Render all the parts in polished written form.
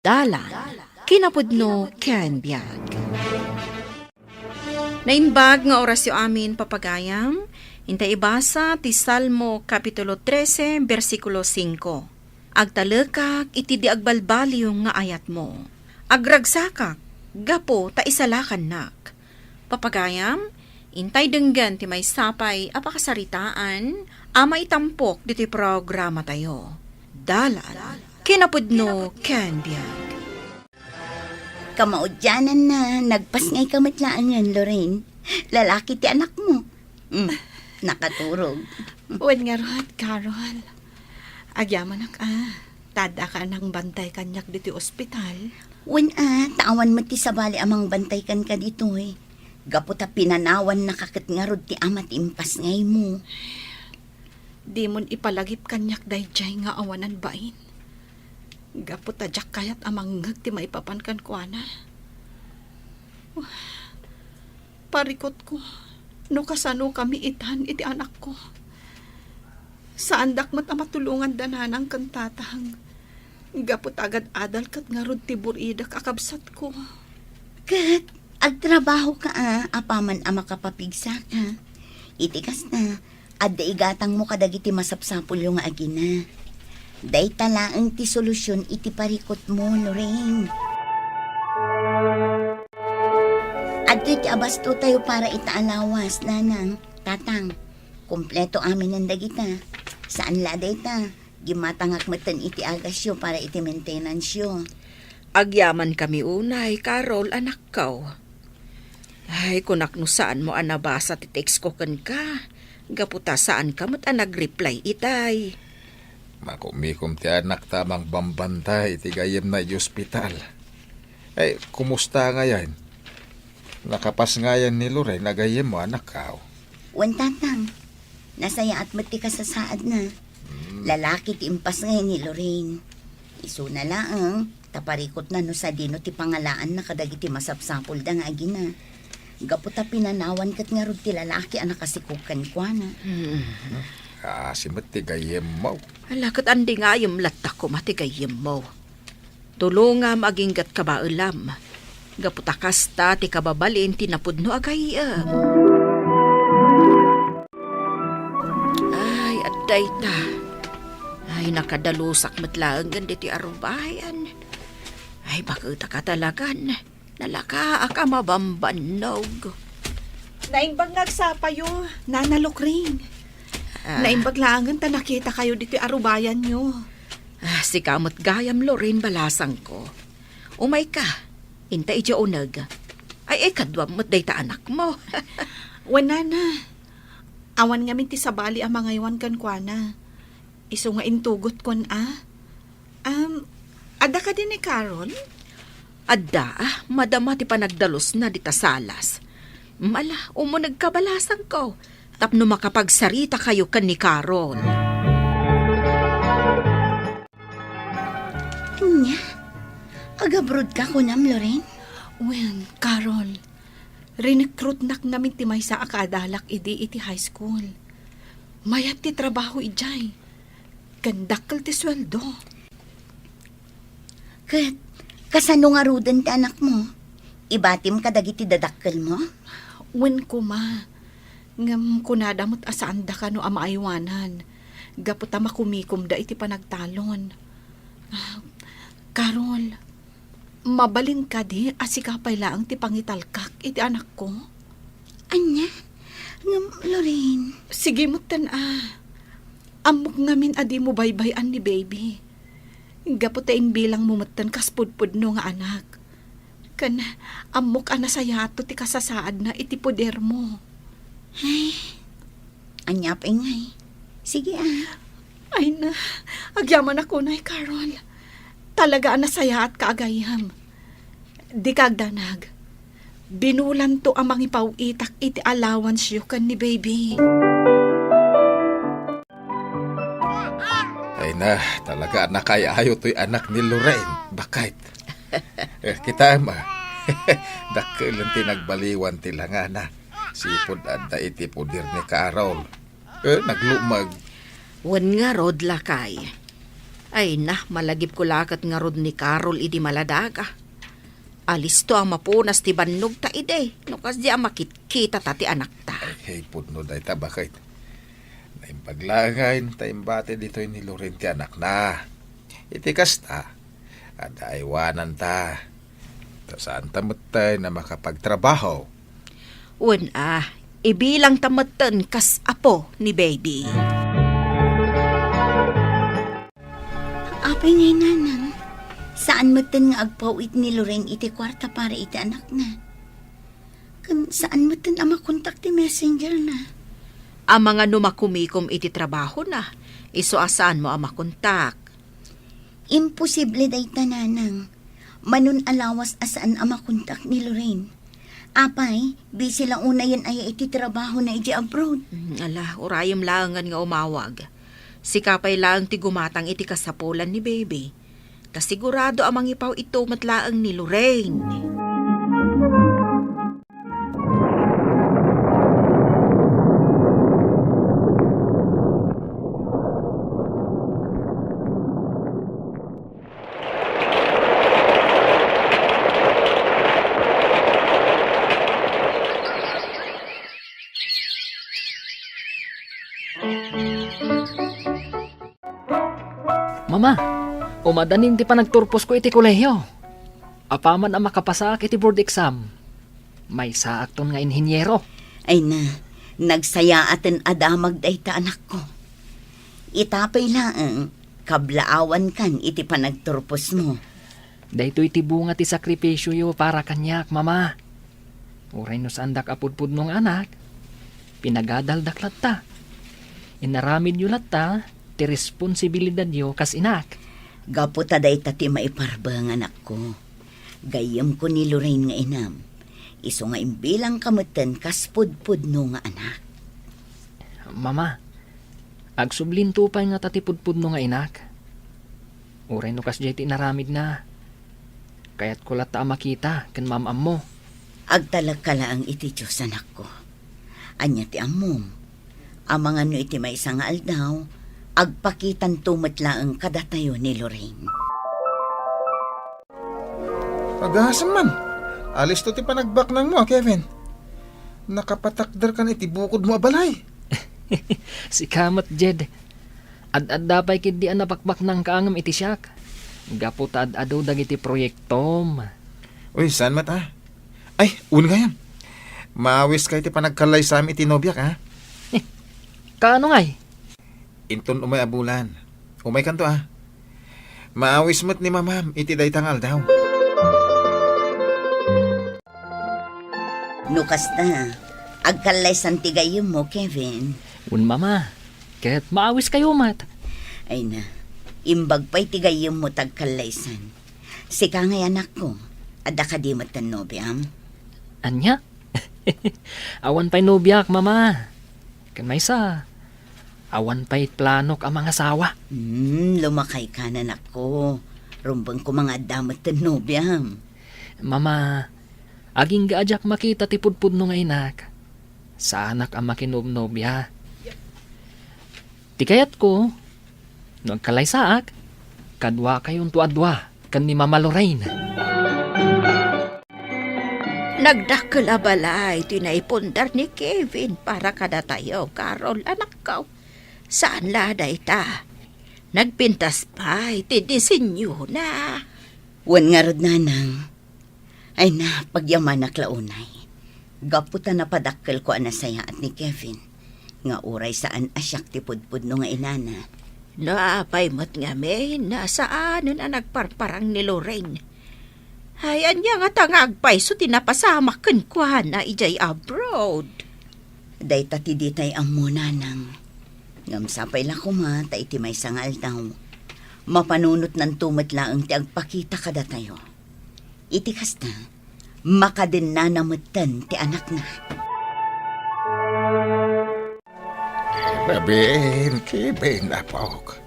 Dalan, kinapudno ken biag. Nainbag nga orasyo amin papagayam, hintay ibasa ti Salmo Kapitulo 13, versikulo 5. Agtalekak iti di agbalbaliw nga ayat mo. Agragsakak, gapo ta isalakan nak. Papagayam, intay denggan ti may sapay apakasaritaan, ama itampok diti programa tayo. Dalan, kinapudno ken biag. Kamaudyanan na, nagpasngay kamatlaan yan, Lorraine. Lalaki ti anak mo. Nakaturog. Uwan nga rod, Carol. Agyaman ka. Tada ka ng bantay kanyak dito ospital. Tawan mo ti sabali amang bantay kan ka dito eh. Gaputa pinanawan nakakat nga rod ti amat impas ngay mo. Di mon ipalagip kanyak dayjay nga awanan bain. Gaputa jak kayat amang ngag ti maipapankan ko ana. Parikot ko. No kasano kami itan iti anak ko. Saan dakmat amatulungan dananang kantatang. Gapot agad adal kat nga rod ti buridak akabsat ko. Kat, agtrabaho ka apaman ama kapapigsa ka. Itikas na, adda igatang mo kadagiti masapsapul yung agina. Day talaang ti solusyon iti parikot mo, Lorraine. At ti abasto tayo para itaalawas, nanang, tatang. Kompleto amin ang dagita. Saan laday ta? Gimatangak matan iti agasyo para iti maintenance yo. Agyaman kami unay, Carol, anak ko. Ay, kunak no saan mo anabasa ti text ko kan ka. Gaputa saan ka mo't nag-reply itay. Makumikom ti anak tamang bambantay iti gayem na ospital. Ay, kumusta nga yan? Nakapas nga yan ni Lorraine na gayem mo anak ka. Wan tatang, nasaya at mati ka sa saad na. Lalaki ti impas ngayon ni Lorraine. Isu na laang, taparikot na no sa dino ti pangalaan na kadagiti masapsapol da nga agina. Gaputa pinanawan kat nga rod ti lalaki ang nakasikukan kwa na. Simot ti gayem mo. Alakat andi nga yung latak ko matigayim mo. Tulungam aginggat ka ba ulam. Gaputakasta ti kababalin tinapudno agayam. Ay, aday ta. Ay, nakadalusak matlaang ganda ti arubayan. Ay, bakit ka talagan. Nalaka ka mabambanog. Naimbag nagsapayo, nanalokring. Naimbag langan ta nakita kayo dito arubayan nyo. Si kamot gayam Lorraine balasang ko. Umay ka, inta iti unag. Ay, kadwam mo't day ta anak mo. Wana na. Awan nga minti sabali ang mga iwan kan kwa na. Iso nga intugot kon ada ka din ni Carol? Adda, madama ti panagdalos na dita salas. Mala, umunag kabalasang ko. Tapno makapagsarita kayo kan ni Carol. Nya, agabroad ka kunam, Lorraine? Well, Carol, recruit nak namin ti may sa akadalak iti high school. Mayat ti trabaho ijay. Gandakal ti sweldo. Kat, kasano nga rudan ti anak mo? Ibatim ka dagiti dadakkel mo? Wen ko ma. Ngam kunadamot asaan da ka no amaaywanan. Gaputa makumikom da iti panagtalon. Carol, mabalin ka di asikapay laang ti pangitalkak iti anak ko. Anya? Ngam, Lorraine. Sige mo amok ngamin adi mo baybayan ni baby. Gaputa bilang mumatan kaspudpud no nga anak. Kan amok anasayato ti kasasaad na iti poder mo. Ay, anyap ingay. Sige Ay na, agyaman ako na Carol. Talaga nasaya at kaagayam. Di kagdanag. Binulan to amang ipawitak iti allowance yu kan ni baby. Ay na, talaga nakayayo to'y anak ni Lorraine. Bakit? Kita ma. Dakilan ti nagbaliwan ti langana. Sipod anda iti pudir ni Carol. Naglumag. Wan nga rod lakay. Ay na, malagip ko lakat nga rod ni Carol idi maladaga. Alis to ang mapunas ti bannog ta ide. No kas di ang makitkita ta ti anak ta. Hey, pudno day ta bakit? Naimpaglangay, taimbate dito ni Loren ti anak na. Itikas ta. Ada iwanan ta. Ta saan tamatay na makapagtrabaho. Ibilang tamatan kas apo ni baby. Apay ngay nanang, saan matan nga agpawit ni Loren iti kwarta para iti anak na? Saan matan ang makontak ti messenger na? Ang mga numakumikom iti trabaho na, iso asaan mo ang makontak. Imposible day tananang. Manun alawas asaan ang makontak ni Loren. Apay, busy lang una yan ay iti trabaho na iti abroad. Ala, urayom langan nga umawag. Si kapay lang ti gumatang iti kasapulan ni baby. Kasigurado amang ipaw ito matlaang ni Lorraine. Mama, umadanin ti panagturpos ko iti kolehiyo. Apaman ang makapasak iti board exam. May saakton nga inhinyero. Ay na, nagsaya atin adamag day ta anak ko. Itapay laang, kablaawan kan iti panagturpos mo. Dahito iti bunga ti sakripisyo yo para kanyak, mama. Uray no sandak apudpud nung anak. Pinagadaldaklat ta. Inaramid yu latta, ti responsibilidad yo kas inak. Gaputa day tati maiparbang anak ko. Gayam ko ni Lorraine nga inam. Iso nga imbilang kamutan kas pudpud no nga anak. Mama, agsublinto pa nga tatipudpud no nga inak. Uray no kas jay ti naramid na. Kaya't ko latta makita ken mamam mo. Agtalag ka lang iti Diyos anak ko. Anya ti amom. Amang ano iti may isang aldaw, agpakitan tumatlaang kadatayo ni Lorraine. Pag-asam man. Alis to ti panagbak nang mo, Kevin. Nakapatakdar kan iti bukod mo abalay. Si Kamat Jed. Ad-ad dapay kid di napakbak ng kaangam iti siyak. Gapot ad-adaw dagiti proyektom. Uy, saan mata? Ay, un nga yan. Maawis ka iti panagkalay sa amin iti nobyak, ha? Kaano ngay? Inton umay abulan. Umay kanto, ha? Maawis mo't ni mamam iti daytangal daw. Nukas na, agkalay santigayom mo, Kevin. Un mama, kaya't maawis kayo mat. Ay na, imbag pa'y tigayom mo tagkalaysan. Sika ngay anak ko, ada ka di matan nobyam. Anya? Awan pa'y nobyak, mama. Kan may sa, awan pa'y planok ang mga sawa. Lumakay ka na anak ko. Rumbang ko mga damat na nobyam. Mama, aging gaajak makita ti pudpud no nga inak. Sa anak ang makinobnobya. Ti kayat ko, nagkalay saak, kadwa kayong tuadwa, kan ni Mama Lorraine. Nagdakkel abalay, tinaipundar ni Kevin para kada tayo, Carol, anak ko. Saan laday ta? Nagpintas pa, ti disenyo na. Wan nga rod nanang. Ay na, pagyaman na klaunay. Gaputa na padakkel ko anasaya at ni Kevin. Nga uray saan asyak ti pudpud no nga inana. Naapay mat nga may, nasaan na nagparparang ni Lorraine. Ay, anya nga tangagpay, so tinapasamak kan kwa na ijay abroad. Day tati ditay ang muna nang. Ngamsapay lang kumata iti may sangal daw. Mapanunot ng tumatlaang ti agpakita kada tayo. Iti kasta, makadin na namutan ti anak na. Babin, Kevin, apok.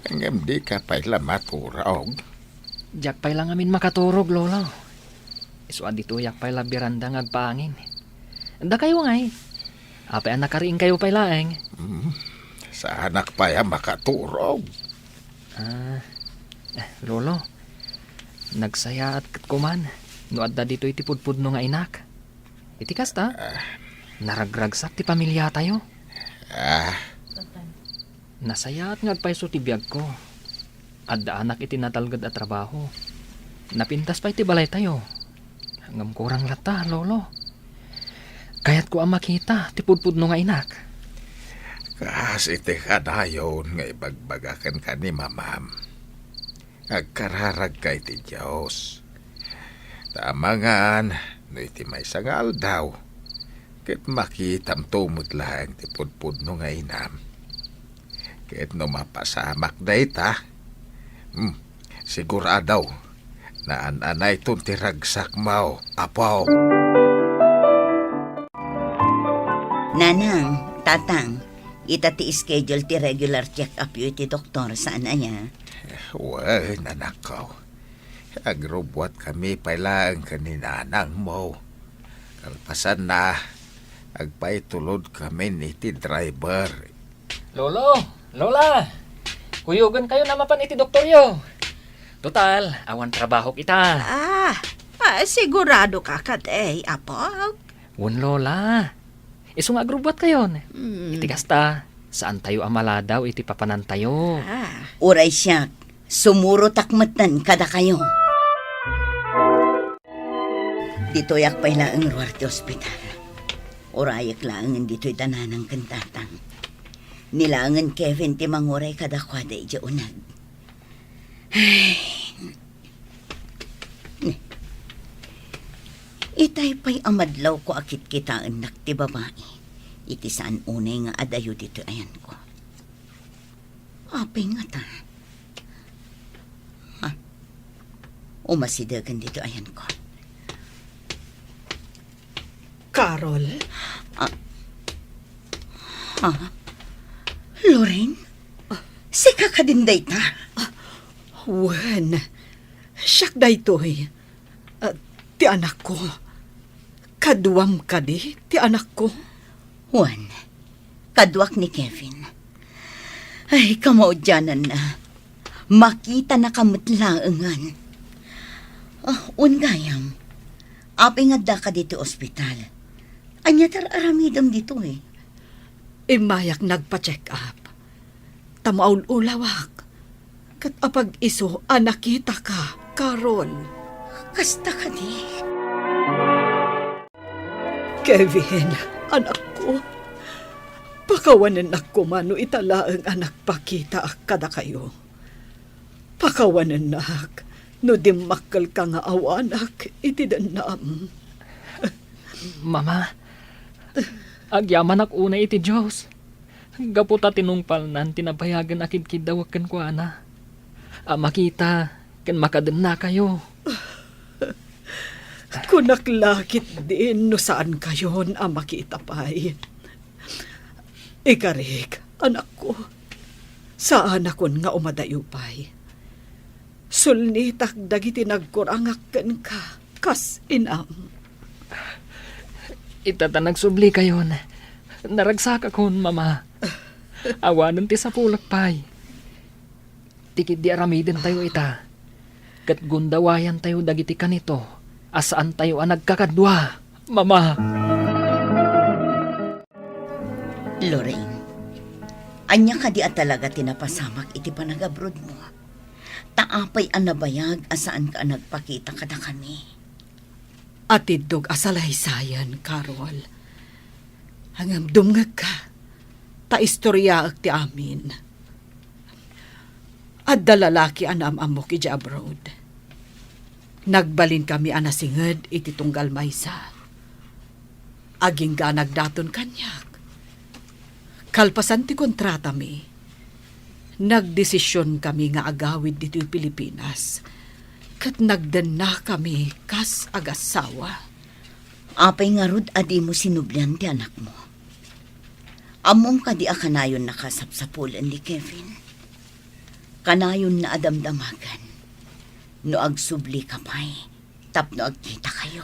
Hanggang di ka pa'y lamaturaog. Diyak pa'y lang amin makaturog, lolo. Isuad dito yak pa'y labiranda ngagpangin. Da kayo ngay. Apay anak kariing kayo pa'y laeng. Sa anak pa'y makaturog. Lolo, nagsaya at kuman. No adda dito iti pudpudno nga inak. Iti kasta, naragragsak ti pamilya tayo. Nasaya at ngagpaiso ti biyag ko. Adda anak iti natalgad at trabaho. Napintas pa iti balay tayo. Hanggang kurang lata, lolo. Kaya't ko ang makita, ti pudpudno nga inak. Kas iti kadayon nga ibagbagakan ka ni mamam. Agkararag ka iti Diyos. Tamangan, no iti may sangal daw. Ket makitam tumot lang ti pudpudno nga inam. Ket no mapasamak da ita. Siguradaw na ananay ton ti ragsak mao, apaw. Nanang, tatang, ita ti schedule ti regular check-up yu ti doktor saan aya? Wen, anak ko. Agrobwat kami pailang kaninanang mo. Kalpasan na, agpaitulod kami ni ti driver. Lolo, lola, kuyugan kayo na mapan iti doktoryo. Total, awan trabaho kita. Sigurado ka katay, apo. Wun lola, iso nga agrubot kayo. Iti kasta, saan tayo amala daw iti papanan tayo. Uray siya, sumuro takmatan kada kayo. Dito yak pala ang Ruarte Hospital. Urayak lang dito'y tananang kantatang. Nilangan Kevin ti manguray kada kwada ija unag. Itay pa'y amadlaw ko akit kita anak ti babae. Iti saan unay nga adayo dito ayan ko. Apay nga ta. Umasidagan dito ayan ko. Carol, Lorraine? Si kakadinday ta? wen, siyak daytoy. Ti anak ko. Kaduam ka di, ti anak ko. Juan, kadwak ni Kevin. Ay, kamaudyanan na. Makita na kamutlaangan. Ungayam, apay nga da ka dito ospital. Anya aramidam dito eh. Imayak nagpa-check up. Tamaul ulawak. Kat apag iso, anakita ka, Carol. Kasta ka di. Kevin, anak ko. Pakawanan ako mano italaang anak pakita kada kayo. Pakawanan nak, no dimakal ka nga awanak, itidanam. Mama, agyaman ak una iti Diyos. Gaputa tinungpal nan tinabayagan akid kidawakan ko ana. Makita, kan makaden na kayo. Kunaklakit din no saan kayo na makita pa'y. Ikarik, anak ko, saan akon nga umadayo pa'y. Sulnitak dagiti nagkurangakan ka, kas inam. Itatanag subli kayo na. Naragsak akon, mama. Awanan ti sa pulak pa'y. Tikid di aramidin tayo ita. Kat gundawayan tayo dagiti kanito. Asaan tayo ang nagkakadwa, mama. Lorraine, anya ka di at talaga tinapasamak iti panagabrod mo. Taapay ang nabayag asaan ka nagpakita kada kami. Atidog asalaysayan, Carol. Hangam dumngag ka. Ta-istorya ak ti amin. At dalalaki anam amo ki abroad. Nagbalin kami anasinged iti tunggal maysa. Aging ga nagdaton kanyak. Kalpasan ti kontrata mi. Nagdesisyon kami nga agawid dito'y Pilipinas. Kat nagdan na kami kas agasawa. Apay nga rod adi mo sinublian ti anak mo. Among ka di akanayon nakasapsapulan ni Kevin. Kanayon na adamdamagan. No agsubli ka pa'y, tapno agkita kayo.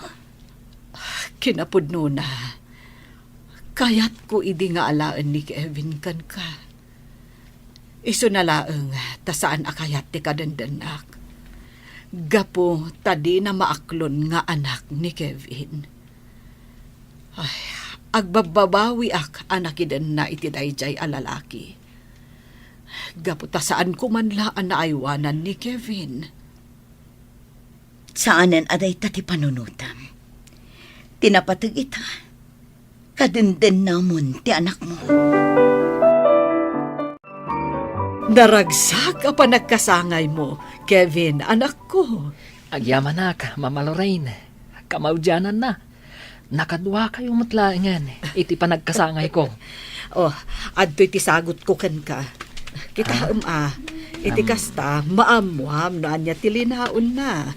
Kinapudno na. Kayat ko idi nga alaan ni Kevin kan ka. Isu na laeng, ta saan akayat ti kadandanak. Gapo, tadi na maaklon nga anak ni Kevin. Ay, agbababawi ak anak idan na iti dayjay a lalaki. Gapo, ta saan kumanlaan na aywanan ni Kevin. Saanan aday ta ti panunutam. Tinapatag ita. Kadenden namon ti anak mo. Daragsak a panagkasangay mo, Kevin, anak ko. Agyaman nak, Mama Lorraine. Kamaudyanan na. Nakadwa kayo matlaingan. Iti panagkasangay ko. Oh, adto'y ti sagot ko ken ka. Kita iti kasta, maamuam na anya tilinaon na.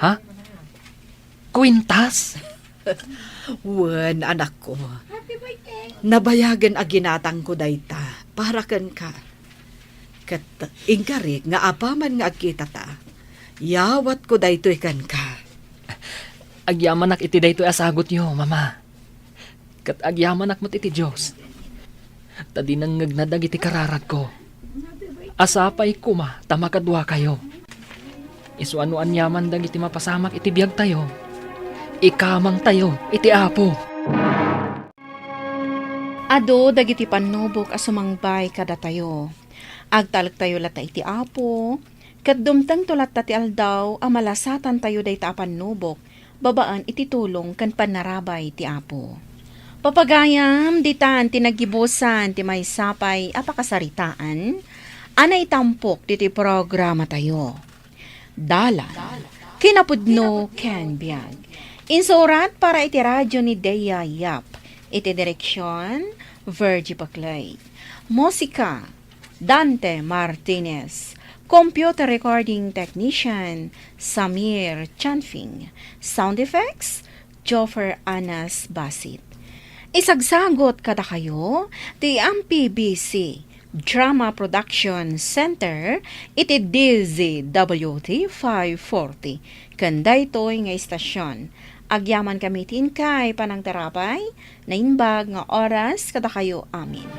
Ha? Kwintas? Wen, anak ko. Nabayagan a ginatang ko dayta, para ken ka. Kat ingkarik nga apaman nga agkita ta. Yawat ko daytoy ken ka. Agyaman nak iti daytoy asagot yo, Mama. Kat agyaman nak iti Diyos. Tadi nang ngagnadag iti kararag ko. Asapay kuma, tamakadwa kayo. Isu anuan yaman dag iti mapasamak iti biyag tayo. Ikamang tayo, iti apo. Ado dagiti panubok a sumangbay kada tayo. Agtalag tayo lata iti apo. Kadumtang tulat ti aldaw a malasatan tayo dayta a panubok. Babaan iti tulong kan panarabay ti apo. Papagayam ditan tinagibusan ti may sapay apakasaritaan. Anay tampok diti programa tayo. Dala. Kinapudno ken biag. Insurat para iti radyo ni Dea Yap. Iti direksyon, Virgie Paclay. Musika, Dante Martinez. Computer recording technician, Samir Chanfing. Sound effects, Joffer Anas Basit. Isagsagot kada kayo, ti MPBC Drama Production Center, iti DZWT 540. Kanday to'y nga istasyon. Agyaman kami tin kay panang terapay, na inbag nga oras kada kayo amin.